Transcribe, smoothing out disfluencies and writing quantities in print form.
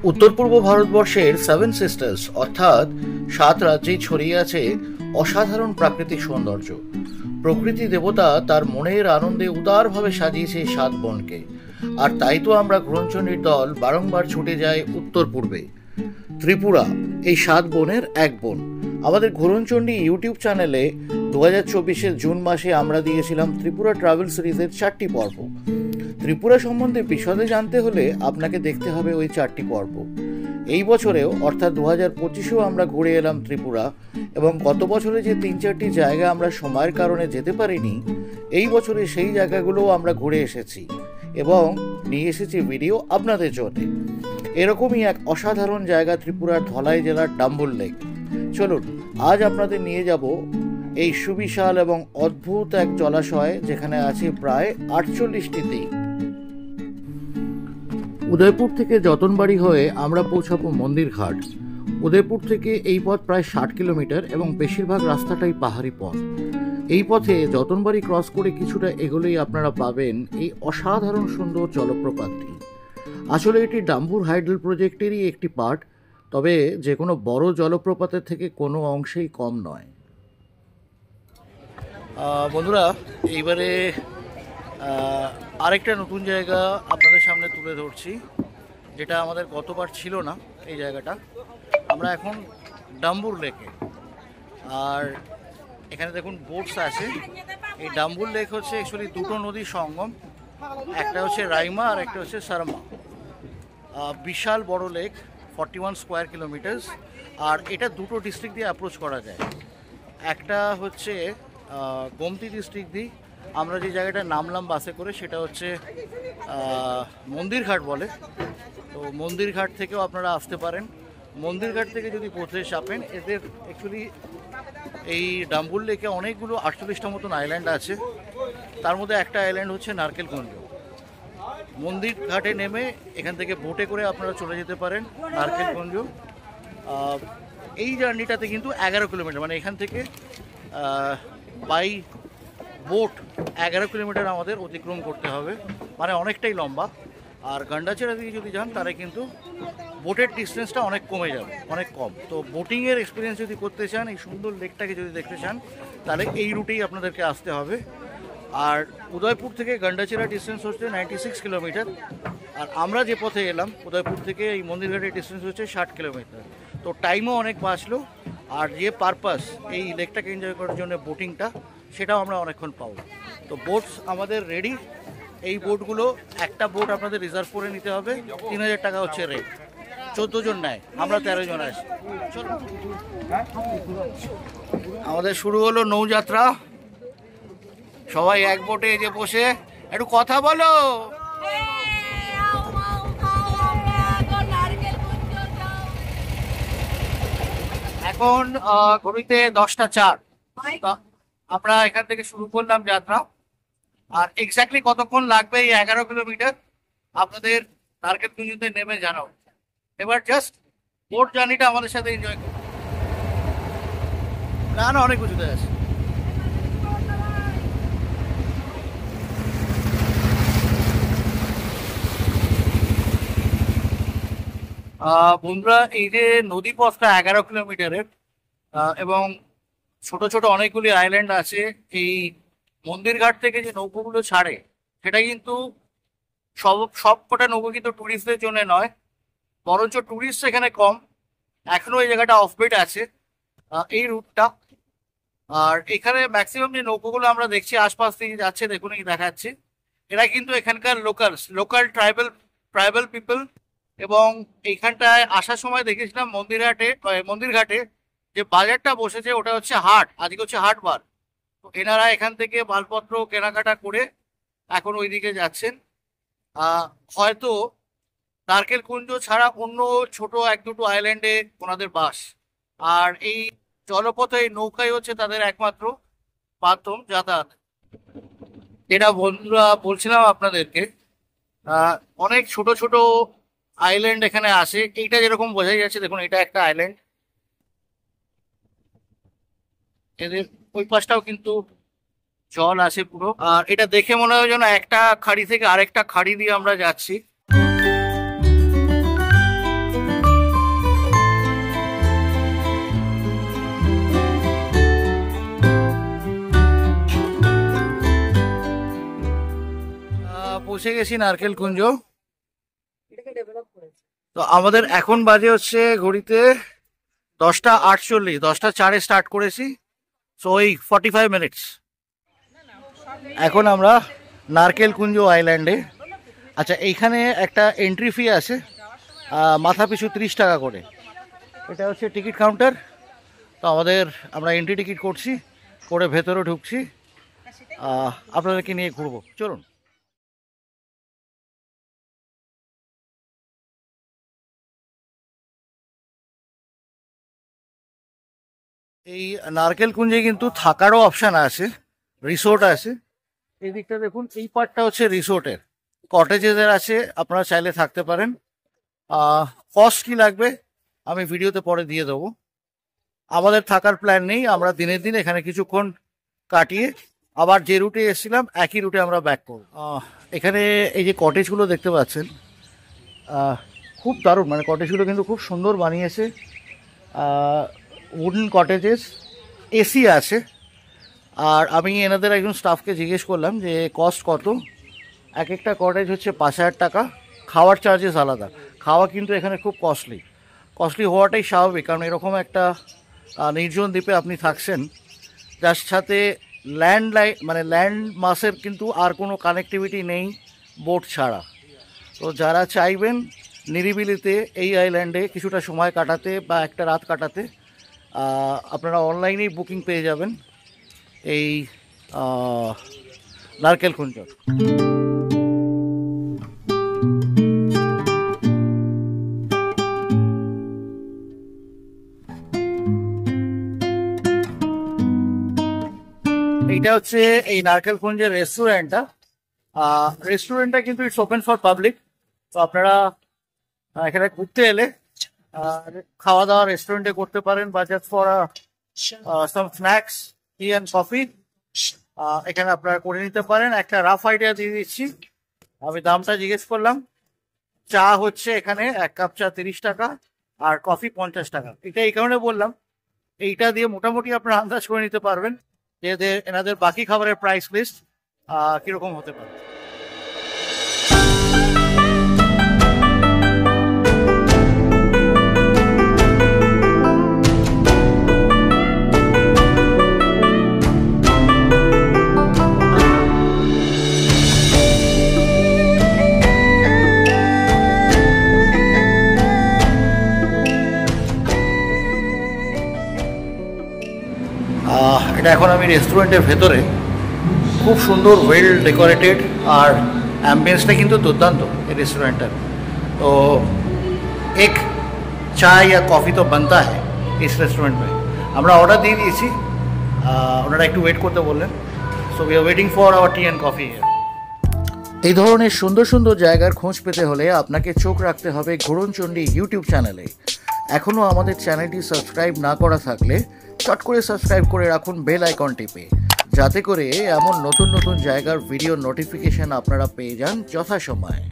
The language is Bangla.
উত্তর পূর্ব ভারতবর্ষের সেভেন সিস্টার্স অর্থাৎ 7 রাজ্যেই ছড়িয়ে আছে অসাধারণ প্রাকৃতিক সৌন্দর্য। প্রকৃতি দেবতা তার মনের আনন্দে উদারভাবে সাজিয়েছে এই 7 বনকে। আর তাই তো আমরা গ্রহণচণ্ডীর দল বারংবার ছুটে যায় উত্তর পূর্বে। ত্রিপুরা এই 7 বনের এক বন। আমাদের ঘোরণচণ্ডী ইউটিউব চ্যানেলে 2024-এর জুন মাসে আমরা দিয়েছিলাম ত্রিপুরা ট্রাভেল সিরিজের 4টি পর্ব। ত্রিপুরা সম্বন্ধে বিশদে জানতে হলে আপনাকে দেখতে হবে ওই 4টি পর্ব। এই বছরেও অর্থাৎ 2025-এও আমরা ঘুরে এলাম ত্রিপুরা, এবং গত বছরে যে 3-4টি জায়গা আমরা সময়ের কারণে যেতে পারিনি, এই বছরে সেই জায়গাগুলোও আমরা ঘুরে এসেছি এবং নিয়ে এসেছি ভিডিও আপনাদের জন্য। এরকমই এক অসাধারণ জায়গা ত্রিপুরার ধলাই জেলার ডাম্বুল লেক। চলুন আজ আপনাদের নিয়ে যাব এই সুবিশাল এবং অদ্ভুত এক জলাশয়, যেখানে আছে প্রায় 48টি দ্বীপ। উদয়পুর থেকে যতনবাড়ি হয়ে আমরা পৌঁছাবো মন্দিরঘাট। উদয়পুর থেকে এই পথ প্রায় 60 কিলোমিটার এবং বেশিরভাগ রাস্তাটাই পাহাড়ি পথ। এই পথে যতনবাড়ি ক্রস করে কিছুটা এগোলেই আপনারা পাবেন এই অসাধারণ সুন্দর জলপ্রপাতটি। আসলে এটি ডাম্বুর হাইডল প্রজেক্টেরই একটি পার্ট, তবে যে কোনো বড় জলপ্রপাতের থেকে কোনো অংশেই কম নয়। বন্ধুরা, এইবারে আরেকটা নতুন জায়গা আপনাদের সামনে তুলে ধরছি, যেটা আমাদের গতবার ছিল না। এই জায়গাটা আমরা এখন ডাম্বুর লেকে, আর এখানে দেখুন বোটস আছে। এই ডাম্বুর লেক হচ্ছে অ্যাকচুয়ালি দুটো নদীর সঙ্গম, একটা হচ্ছে রাইমা আর একটা হচ্ছে সারমা। বিশাল বড় লেক, 41 স্কোয়ার কিলোমিটার্স। আর এটা দুটো ডিস্ট্রিক্ট দিয়ে অ্যাপ্রোচ করা যায়। একটা হচ্ছে গোমতি ডিস্ট্রিক্ট দিয়ে আমরা যে জায়গাটা নামলাম বাসে করে, সেটা হচ্ছে মন্দিরঘাট বলে। তো মন্দিরঘাট থেকেও আপনারা আসতে পারেন। মন্দিরঘাট থেকে যদি পৌঁছে চাপেন, এদের অ্যাকচুয়ালি এই ডাম্বুর লেকে অনেকগুলো 48টা মতন আইল্যান্ড আছে। তার মধ্যে একটা আইল্যান্ড হচ্ছে নারকেলকুঞ্জ। মন্দিরঘাটে নেমে এখান থেকে বোটে করে আপনারা চলে যেতে পারেন নারকেলকুঞ্জ। এই জার্নিটাতে কিন্তু 11 কিলোমিটার, মানে এখান থেকে বাই বোট 11 কিলোমিটার আমাদের অতিক্রম করতে হবে, মানে অনেকটাই লম্বা। আর গান্ডাচেরা দিকে যদি যান তাহলে কিন্তু বোটের ডিস্টেন্সটা অনেক কমে যাবে, অনেক কম। তো বোটিংয়ের এক্সপিরিয়েন্স যদি করতে চান, এই সুন্দর লেকটাকে যদি দেখতে চান, তাহলে এই রুটেই আপনাদেরকে আসতে হবে। আর উদয়পুর থেকে গান্ডাচেরা ডিস্টেন্স হচ্ছে 96 কিলোমিটার। আর আমরা যে পথে এলাম উদয়পুর থেকে এই মন্দিরঘাটের ডিস্টেন্স হচ্ছে 60 কিলোমিটার। তো টাইমও অনেক বাঁচলো, আর যে পারপাস এই লেকটাকে এনজয় করার জন্য বোটিংটা, সেটাও আমরা অনেকক্ষণ পাবো। তো বোটস আমাদের রেডি। এই বোটগুলো একটা বোট আপনাদের রিজার্ভ করে নিতে হবে, 3000 টাকা হচ্ছে রেট। 14 জন নেয়, আমরা 13 জন আছি। চলো, আমাদের শুরু হলো নৌযাত্রা। সবাই এক বোটে এই যে বসে একটু কথা বলো। এখন ঘড়িতে 10টা 4। আমরা এখান থেকে শুরু করলাম যাত্রা। আর এক্স্যাক্টলি কতক্ষণ লাগবে এই 11 কিলোমিটার আপনাদের নারকেলকুঞ্জতে নেমে জানাও। এবার জাস্ট বোট জার্নিটা আমাদের সাথে এনজয় করুন। না না, অনেক উঁচুতে আছে। বন্ধুরা, এই যে নদী পথটা 11 কিলোমিটারের, এবং ছোট ছোট অনেকগুলি আইল্যান্ড আছে। এই মন্দিরঘাট থেকে যে নৌকোগুলো ছাড়ে, সেটা কিন্তু সব কটা নৌকো কিন্তু ট্যুরিস্টদের জন্য নয়, বরঞ্চ ট্যুরিস্ট এখানে কম। এখনো এই জায়গাটা অফবিট আছে এই রুটটা। আর এখানে ম্যাক্সিমাম যে নৌকোগুলো আমরা দেখছি আশপাশ থেকে যাচ্ছে, দেখুন এই দেখাচ্ছি, এরা কিন্তু এখানকার লোকাল ট্রাইবাল পিপল। এবং এইখানটায় আসার সময় দেখেছিলাম মন্দিরঘাটে যে বাজারটা বসেছে, ওটা হচ্ছে হাট। আজকে হচ্ছে হাটবার। তো এনারা এখান থেকে মালপত্র কেনাকাটা করে এখন ওইদিকে যাচ্ছেন। হয়তো নারকেলকুঞ্জ ছাড়া অন্য ছোট 1-2 আইল্যান্ডে ওনাদের বাস। আর এই জলপথে এই নৌকাই হচ্ছে তাদের একমাত্র মাধ্যম যাতায়াত। এটা বন্ধুরা বলছিলাম আপনাদেরকে, অনেক ছোট ছোট আইল্যান্ড এখানে আসে। এইটা যেরকম বোঝাই যাচ্ছে, দেখুন এটা একটা আইল্যান্ড। এদের ওই পাশটাও কিন্তু জল আছে পুরো। আর এটা দেখে মনে হয় যেন একটা খাড়ি থেকে আরেকটা খাড়ি দিয়ে আমরা যাচ্ছি। পৌঁছে গেছি নারকেল কুঞ্জ। তো আমাদের এখন বাজে হচ্ছে ঘড়িতে 10:48, 10:04 স্টার্ট করেছি। সো ওই 45 মিনিটস। এখন আমরা নারকেল কুঞ্জ আইল্যান্ডে। আচ্ছা, এইখানে একটা এন্ট্রি ফি আছে, মাথা পিছু 30 টাকা করে। এটা হচ্ছে টিকিট কাউন্টার। তো আমরা এন্ট্রি টিকিট করছি, করে ভেতরে ঢুকছি, আপনাদেরকে নিয়ে ঘুরবো। চলুন। এই নারকেল কুঞ্জে কিন্তু থাকারও অপশান আছে, রিসোর্ট আছে। এই দিকটা দেখুন, এই পার্টটা হচ্ছে রিসোর্টের, কটেজের আছে, আপনারা চাইলে থাকতে পারেন। কস্ট কি লাগবে আমি ভিডিওতে পরে দিয়ে দেবো। আমাদের থাকার প্ল্যান নেই, আমরা দিনের দিন এখানে কিছুক্ষণ কাটিয়ে আবার যে রুটে এসেছিলাম একই রুটে আমরা ব্যাক করব। এখানে এই যে কটেজগুলো দেখতে পাচ্ছেন, খুব দারুণ, মানে কটেজগুলো কিন্তু খুব সুন্দর বানিয়েছে। উডেন কটেজেস, এসি আছে। আর আমি এনাদের একজন স্টাফকে জিজ্ঞেস করলাম যে কস্ট কত। এক একটা কটেজ হচ্ছে 5,000 টাকা, খাওয়ার চার্জেস আলাদা। খাওয়া কিন্তু এখানে খুব কস্টলি হওয়াটাই স্বাভাবিক, কারণ এরকম একটা নির্জন দ্বীপে আপনি থাকছেন, যার সাথে ল্যান্ড মাসের কিন্তু আর কোনো কানেক্টিভিটি নেই বোট ছাড়া। তো যারা চাইবেন নিরিবিলিতে এই আইল্যান্ডে কিছুটা সময় কাটাতে বা একটা রাত কাটাতে, আপনারা অনলাইনেই বুকিং পেয়ে যাবেন এই নারকেল কুঞ্জ। এইটা হচ্ছে এই নারকেল কুঞ্জের রেস্টুরেন্টটা কিন্তু ইটস ওপেন ফর পাবলিক। তো আপনারা এখানে ঘুরতে এলে খাওয়া দাওয়া রেস্টুরেন্টে করতে পারেন, বা just for some snacks, T and coffee এখানে আপনারা করে নিতে পারেন। একটা রাফ আইডিয়া দিয়ে দিচ্ছি, আমি দামটা জিজ্ঞেস করলাম। চা হচ্ছে এখানে 1 কাপ চা 30 টাকা, আর কফি 50 টাকা। এটা এই কারণে বললাম, এইটা দিয়ে মোটামুটি আপনারা আন্দাজ করে নিতে পারবেন যে এনাদের বাকি খাবারের প্রাইস লিস্ট কিরকম হতে পারে। এটা এখন আমি রেস্টুরেন্টের ভেতরে, খুব সুন্দর ওয়েল ডেকোরেটেড, আর অ্যাম্বিয়েন্সটা কিন্তু দুর্দান্ত এই রেস্টুরেন্টের। তো এক চা या কফি তো বানতা হ্যায় ইস রেস্টুরেন্ট में। আমরা অর্ডার দিয়ে দিয়েছি, ওনারা একটু ওয়েট করতে বললেন। So we are waiting for our T and coffee. এই ধরনের সুন্দর সুন্দর জায়গার খোঁজ পেতে হলে আপনাকে চোখ রাখতে হবে ঘুরনচণ্ডী ইউটিউব চ্যানেলে। এখনও আমাদের চ্যানেলটি সাবস্ক্রাইব না করা থাকলে চট করে সাবস্ক্রাইব করে রাখুন বেল আইকন টিপে, যাতে করে এমন নতুন নতুন জায়গার ভিডিও নোটিফিকেশন আপনারা পেয়ে যান যথাসময়ে।